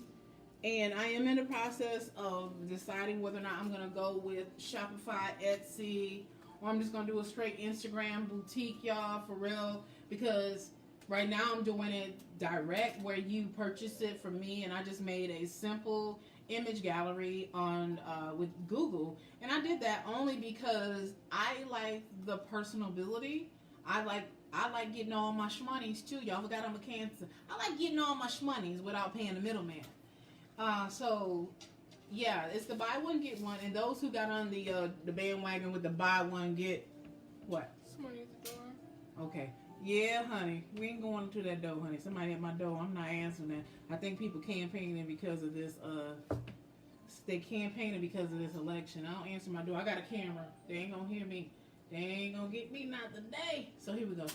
And I am in the process of deciding whether or not I'm going to go with Shopify, Etsy, or I'm just going to do a straight Instagram boutique, y'all, for real. Because right now I'm doing it direct where you purchase it from me, and I just made a simple image gallery on with Google, and I did that only because I like the personability. I like getting all my shmoneys too. Y'all forgot I'm a Cancer. I like getting all my shmoneys without paying the middleman. So yeah, it's the buy one get one, and those who got on the bandwagon with the buy one get what? Somebody at the door. Okay. Yeah, honey. We ain't going to that door, honey. Somebody at my door. I'm not answering that. I think people campaigning because of this they campaigning because of this election. I don't answer my door. I got a camera. They ain't gonna hear me. They ain't gonna get me not today. So here we go.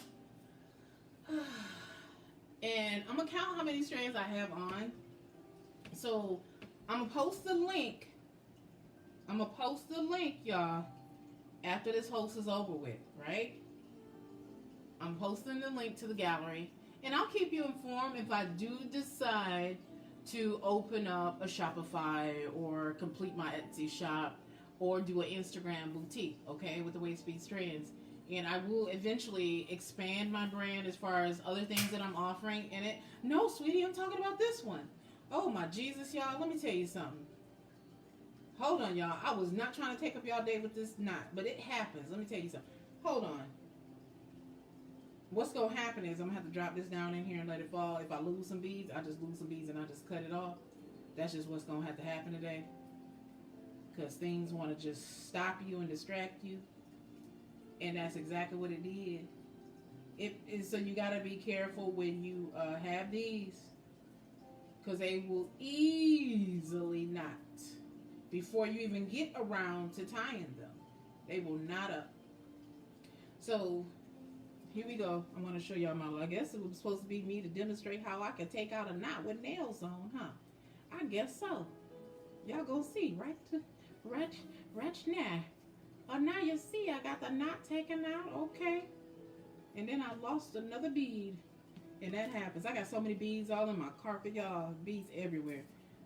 And I'm gonna count how many strands I have on. So I'm gonna post the link. Y'all, after this host is over with, right? I'm posting the link to the gallery, and I'll keep you informed if I do decide to open up a Shopify or complete my Etsy shop or do an Instagram boutique, okay, with the Waistbeads strands. And I will eventually expand my brand as far as other things that I'm offering in it. No, sweetie, I'm talking about this one. Oh, my Jesus, y'all. Let me tell you something. Hold on, y'all. I was not trying to take up y'all day with this knot, but it happens. Let me tell you something. Hold on. What's going to happen is I'm going to have to drop this down in here and let it fall. If I lose some beads, I just lose some beads and I just cut it off. That's just what's going to have to happen today. Because things want to just stop you and distract you. And that's exactly what it did. So you got to be careful when you have these. Because they will easily knot. Before you even get around to tying them. They will knot up. So, here we go. I want to show y'all my, I guess it was supposed to be me to demonstrate how I can take out a knot with nails on, huh? I guess so. Y'all go see right now. Oh, now you see I got the knot taken out. Okay. And then I lost another bead. And that happens. I got so many beads all in my carpet, y'all. Beads everywhere.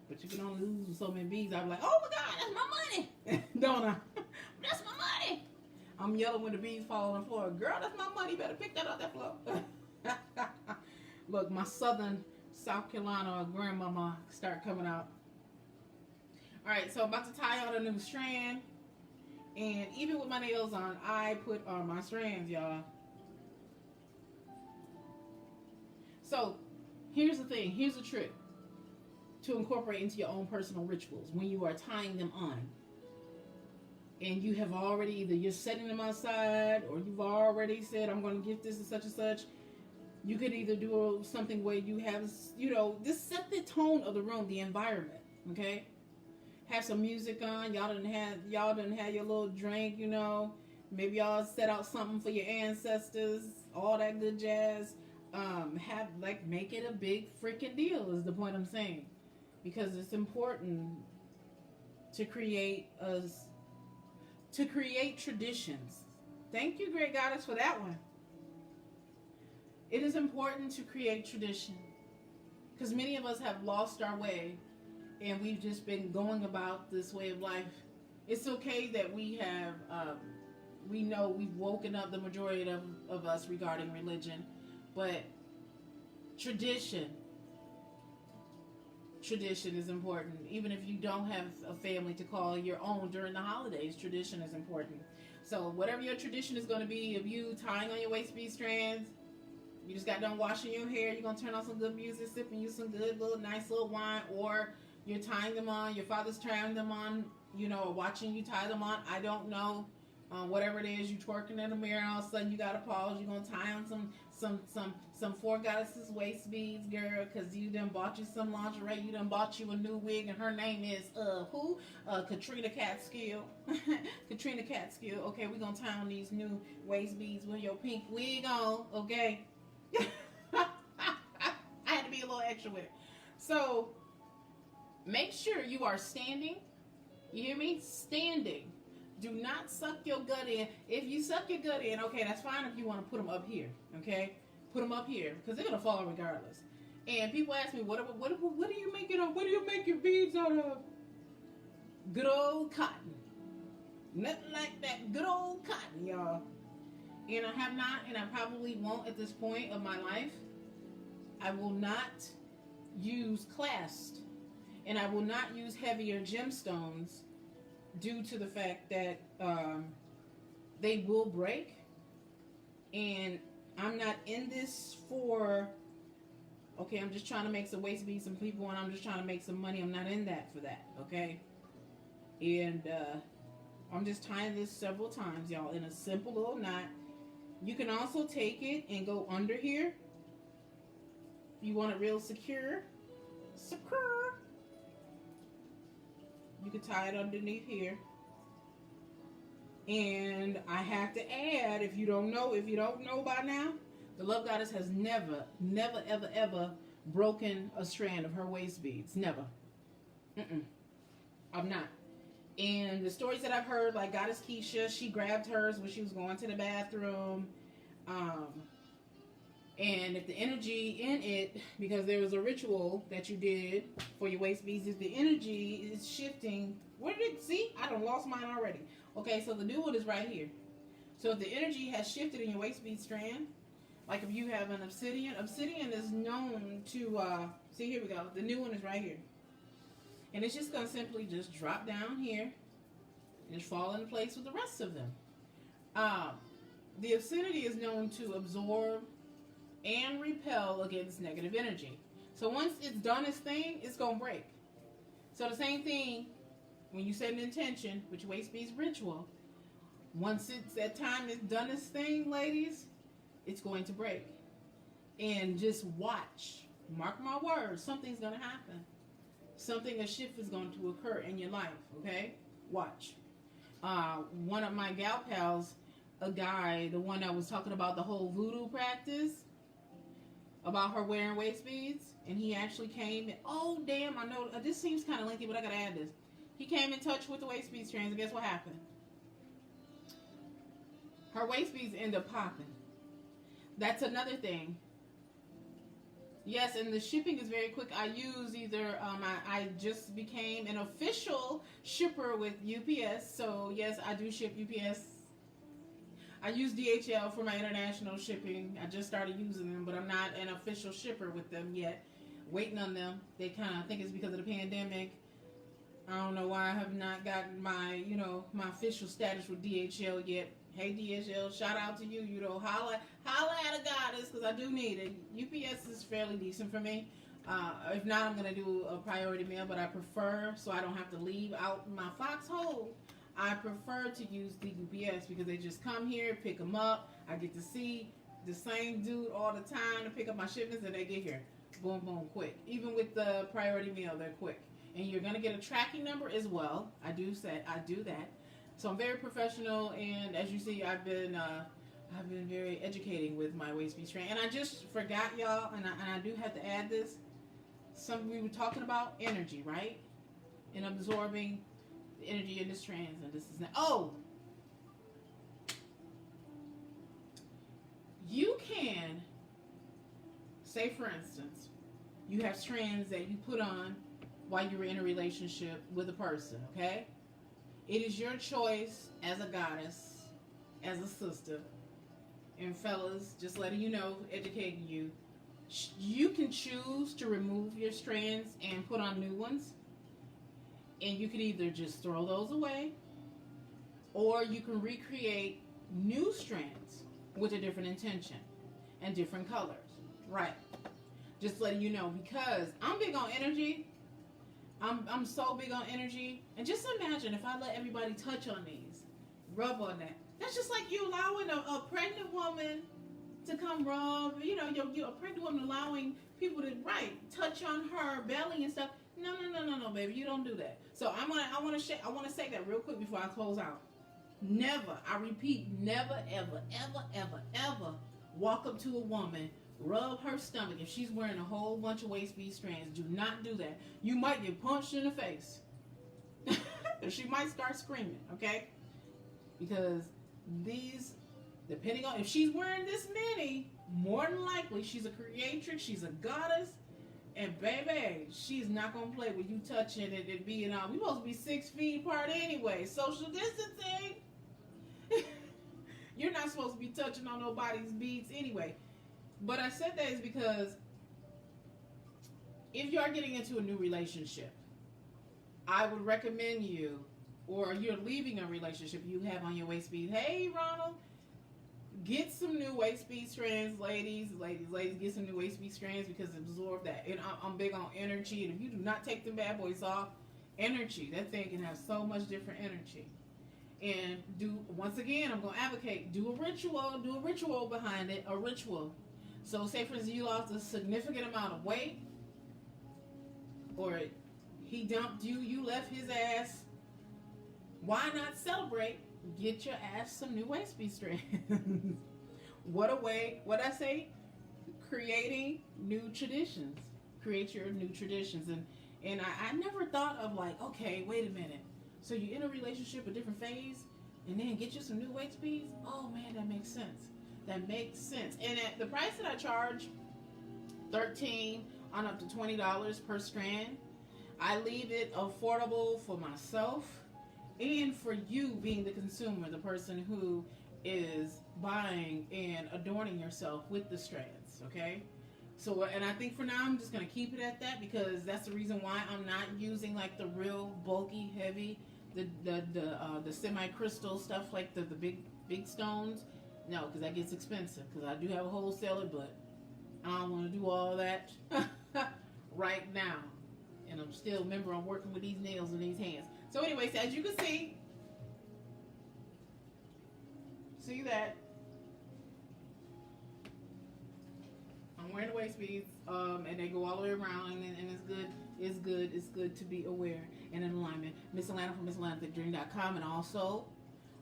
But you can only lose so many beads. I'm like, oh my God, that's my money. Don't I? That's my money. I'm yelling when the beads fall on the floor. Girl, that's my money. You better pick that up that floor. Look, my southern South Carolina grandmama start coming out. All right, so I'm about to tie on a new strand. And even with my nails on, I put on my strands, y'all. So here's the thing. Here's the trick to incorporate into your own personal rituals when you are tying them on. And you have already, either you're setting them outside or you've already said, I'm going to give this to such and such. You could either do something where you have, just set the tone of the room, the environment, okay? Have some music on. Y'all done had your little drink, Maybe y'all set out something for your ancestors, all that good jazz. Make it a big freaking deal is the point I'm saying. Because it's important to create traditions. Thank you, Great Goddess, for that one. It is important to create tradition. Because many of us have lost our way. And we've just been going about this way of life. It's okay that we have, we know we've woken up the majority of us regarding religion. But tradition is important. Even if you don't have a family to call your own during the holidays, tradition is important. So whatever your tradition is going to be, of you tying on your Waistbead strands, you just got done washing your hair, you're going to turn on some good music, sipping you some good nice little wine, or you're tying them on, your father's tying them on, or watching you tie them on. I don't know. Whatever it is, you twerking in the mirror, all of a sudden you got to pause. You're going to tie on some Four Goddesses waist beads, girl, because you done bought you some lingerie. You done bought you a new wig, and her name is, who? Katrina Catskill. Katrina Catskill. Okay, we're going to tie on these new waist beads with your pink wig on, okay? I had to be a little extra with it. So, make sure you are standing. You hear me? Standing. Do not suck your gut in. If you suck your gut in, okay, that's fine if you want to put them up here, okay? Put them up here, because they're going to fall regardless. And people ask me, what do you make it of? What do you make your beads out of? Good old cotton. Nothing like that. Good old cotton, y'all. And I have not, and I probably won't at this point of my life. I will not use clasped. And I will not use heavier gemstones due to the fact that they will break. And I'm not in this for, okay, I'm just trying to make some waist beads, some people, and I'm just trying to make some money. I'm not in that for that, okay? And I'm just tying this several times, y'all, in a simple little knot. You can also take it and go under here. You want it real secure. Secure. You can tie it underneath here. And I have to add, if you don't know by now, the Love Goddess has never, ever, ever broken a strand of her waist beads. Never. I'm not. And the stories that I've heard, like Goddess Keisha, she grabbed hers when she was going to the bathroom. And if the energy in it, because there was a ritual that you did for your waist beads, if the energy is shifting, where did it, see? I done lost mine already. Okay, so the new one is right here. So if the energy has shifted in your waist bead strand, like if you have an obsidian is known to, see, here we go. The new one is right here. And it's just going to simply just drop down here and just fall into place with the rest of them. The obsidian is known to absorb and repel against negative energy. So once it's done its thing, it's going to break. So the same thing when you set an intention with your waist beads ritual, once it's that time it's done its thing, ladies, it's going to break. And just watch. Mark my words, something's going to happen. A shift is going to occur in your life, okay? Watch. One of my gal pals, a guy, the one that was talking about the whole voodoo practice, about her wearing waist beads, and he actually came and, oh damn, I know this seems kind of lengthy, but I gotta add this. He came in touch with the waist bead strands, and guess what happened? Her waist beads end up popping. That's another thing. Yes, and the shipping is very quick. I use either, I just became an official shipper with UPS, so yes, I do ship UPS. I use DHL for my international shipping. I just started using them, but I'm not an official shipper with them yet. Waiting on them. They kind of, I think it's because of the pandemic. I don't know why I have not gotten my, my official status with DHL yet. Hey DHL, shout out to you. Holla at a goddess, because I do need it. UPS is fairly decent for me. If not, I'm gonna do a priority mail, but I prefer, so I don't have to leave out my foxhole. I prefer to use the UPS because they just come here, pick them up. I get to see the same dude all the time to pick up my shipments, and they get here. Boom, boom, quick. Even with the priority mail, they're quick. And you're going to get a tracking number as well. I do that. So I'm very professional, and as you see, I've been very educating with my waist bead strand. And I just forgot, y'all, and I do have to add this. We were talking about energy, right? And absorbing energy in the strands, and this is not, you can say, for instance, you have strands that you put on while you're in a relationship with a person, okay? It is your choice as a goddess, as a sister, and fellas, just letting you know, educating you, you can choose to remove your strands and put on new ones. And you can either just throw those away, or you can recreate new strands with a different intention and different colors. Right. Just letting you know, because I'm big on energy. I'm so big on energy. And just imagine if I let everybody touch on these, rub on that. That's just like you allowing a pregnant woman to come rub, you're a pregnant woman allowing people to, touch on her belly and stuff. No, baby, you don't do that. So I want to say that real quick before I close out. Never, I repeat, never, ever, ever, ever, ever walk up to a woman, rub her stomach if she's wearing a whole bunch of waist bead strands. Do not do that. You might get punched in the face. She might start screaming, okay? Because these, depending on if she's wearing this many, more than likely she's a creatrix, she's a goddess. And baby, she's not gonna play with you touching it and being on. We supposed to be 6 feet apart anyway. Social distancing. You're not supposed to be touching on nobody's beads anyway. But I said that is because if you are getting into a new relationship, I would recommend you, or you're leaving a relationship you have on your waist bead. Hey, Ronald. Get some new waist bead strands, ladies, get some new waist bead strands, because absorb that. And I'm big on energy, and if you do not take the bad boys off, energy, that thing can have so much different energy. And once again, I'm going to advocate, do a ritual behind it, a ritual. So say, for instance, you lost a significant amount of weight, or He dumped you. You left his ass. Why not celebrate? Get your ass some new Waistbead strands. What a way. What I say? Creating new traditions. Create your new traditions. And I never thought of like, okay, wait a minute. So you're in a relationship, a different phase, and then get you some new Waistbeads? Oh man, that makes sense. That makes sense. And at the price that I charge, $13 on up to $20 per strand, I leave it affordable for myself and for you being the consumer, the person who is buying and adorning yourself with the strands, okay? So, and I think for now I'm just going to keep it at that because that's the reason why I'm not using like the real bulky, heavy, the semi-crystal stuff like the big stones. No, because that gets expensive because I do have a wholesaler, but I don't want to do all that right now. And I'm still, remember, I'm working with these nails and these hands. So anyways, as you can see that I'm wearing the Waistbeads, and they go all the way around, and it's good. It's good to be aware and in alignment. Miss Atlanta from MissAtlanticDream.com, and also,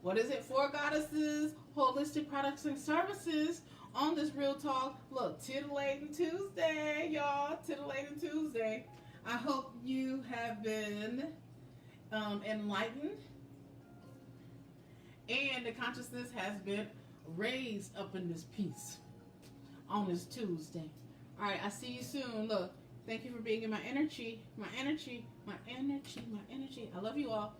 what is it? 4 Goddesses, holistic products and services on this Real Talk. Look, Titillating Tuesday, y'all. Titillating Tuesday. I hope you have been enlightened and the consciousness has been raised up in this piece on this Tuesday. All right, I see you soon. Look, thank you for being in my energy. I love you all.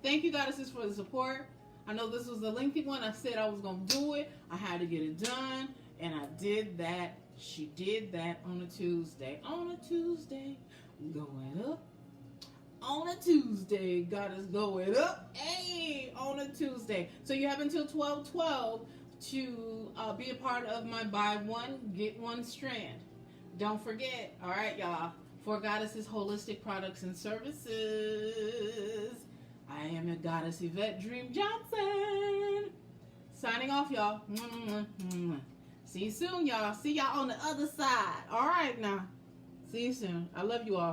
Thank you, goddesses, for the support. I know this was a lengthy one. I said I was going to do it. I had to get it done, and I did that. She did that on a Tuesday. Going up. On a Tuesday, goddess going up. Hey, on a Tuesday. So you have until 12/12 to be a part of my buy one, get one strand. Don't forget, all right, y'all. 4 Goddesses, holistic products and services. I am your goddess, Yvette Dream Johnson. Signing off, y'all. See you soon, y'all. See y'all on the other side. All right, now. See you soon. I love you all.